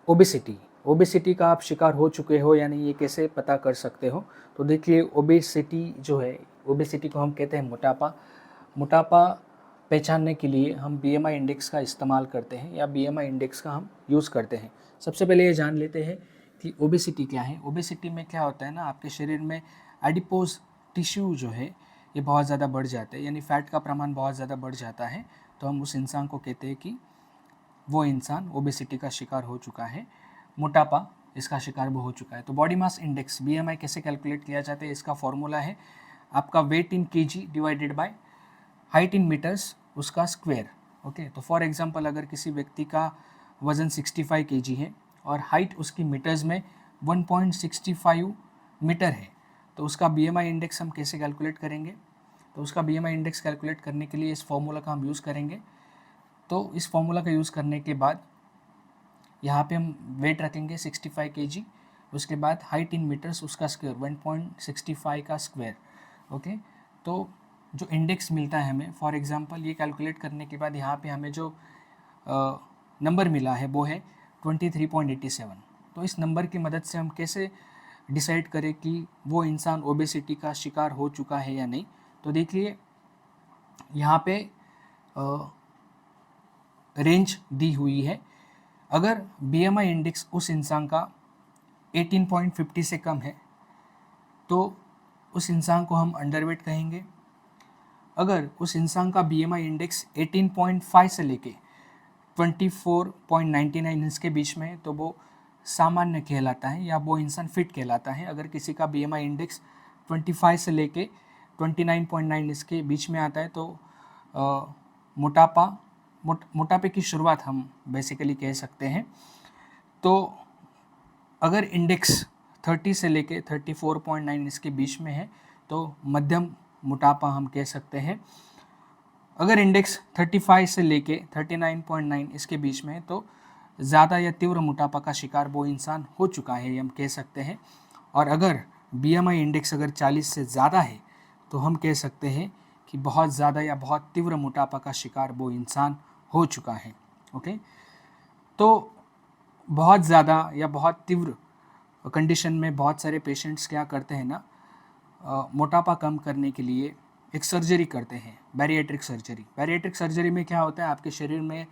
Obesity, obesity का आप शिकार हो चुके हो या नहीं, ये कैसे पता कर सकते हो? तो देखिए, ओबेसिटी जो है, ओबेसिटी को हम कहते हैं मोटापा। मोटापा पहचानने के लिए हम बीएमआई इंडेक्स का इस्तेमाल करते हैं या बीएमआई इंडेक्स का हम यूज़ करते हैं। सबसे पहले ये जान लेते हैं कि ओबेसिटी क्या है। ओबेसिटी में क्या होता है ना, आपके शरीर में एडिपोज टिश्यू जो है ये बहुत ज़्यादा बढ़ जाते हैं, यानी फैट का प्रमाण बहुत ज़्यादा बढ़ जाता है। तो हम उस इंसान को कहते हैं कि वो इंसान ओबेसिटी का शिकार हो चुका है, मोटापा इसका शिकार वो हो चुका है। तो बॉडी मास इंडेक्स बीएमआई कैसे कैलकुलेट किया जाता है, इसका फॉर्मूला है आपका weight in KG divided by height in meters उसका स्क्वायर। ओके, तो फॉर एग्जांपल अगर किसी व्यक्ति का वज़न 65 केजी है और हाइट उसकी मीटर्स में 1.65 मीटर है, तो उसका बीएमआई इंडेक्स हम कैसे कैलकुलेट करेंगे? तो उसका बीएमआई इंडेक्स कैलकुलेट करने के लिए इस फॉर्मूला का हम यूज़ करेंगे। तो इस फॉर्मूला का यूज़ करने के बाद यहाँ पे हम वेट रखेंगे 65 केजी, उसके बाद हाइट इन मीटर्स उसका स्क्वायर 1.65 का स्क्वायर। ओके, तो जो इंडेक्स मिलता है हमें, फॉर एग्जांपल ये कैलकुलेट करने के बाद यहाँ पे हमें जो नंबर मिला है वो है 23.87। तो इस नंबर की मदद से हम कैसे डिसाइड करें कि वो इंसान ओबेसिटी का शिकार हो चुका है या नहीं? तो देखिए, यहाँ पे रेंज दी हुई है। अगर बीएमआई इंडेक्स उस इंसान का 18.50 से कम है तो उस इंसान को हम अंडरवेट कहेंगे। अगर उस इंसान का बीएमआई इंडेक्स 18.5 से लेके 24.99 इसके बीच में है तो वो सामान्य कहलाता है या वो इंसान फिट कहलाता है। अगर किसी का बीएमआई इंडेक्स 25 से लेके 29.9 इसके बीच में आता है तो मोटापे की शुरुआत हम बेसिकली कह सकते हैं। तो अगर इंडेक्स 30 से लेके 34.9 इसके बीच में है तो मध्यम मोटापा हम कह सकते हैं। अगर इंडेक्स 35 से लेके 39.9 इसके बीच में है तो ज़्यादा या तीव्र मोटापा का शिकार वो इंसान हो चुका है, ये हम कह सकते हैं। और अगर बीएमआई इंडेक्स अगर 40 से ज़्यादा है तो हम कह सकते हैं कि बहुत ज़्यादा या बहुत तीव्र मोटापा का शिकार वो इंसान हो चुका है। ओके, तो बहुत ज़्यादा या बहुत तीव्र कंडीशन में बहुत सारे पेशेंट्स क्या करते हैं ना, मोटापा कम करने के लिए एक सर्जरी करते हैं, बैरिएट्रिक सर्जरी। बैरिएट्रिक सर्जरी में क्या होता है, आपके शरीर में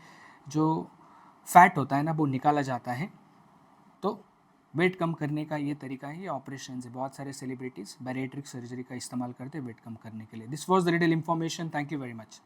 जो फैट होता है ना वो निकाला जाता है। तो वेट कम करने का ये तरीका है, ये ऑपरेशन है। बहुत सारे सेलिब्रिटीज़ बैरिएट्रिक सर्जरी का इस्तेमाल करते हैं वेट कम करने के लिए। This was the detail information. Thank you very much.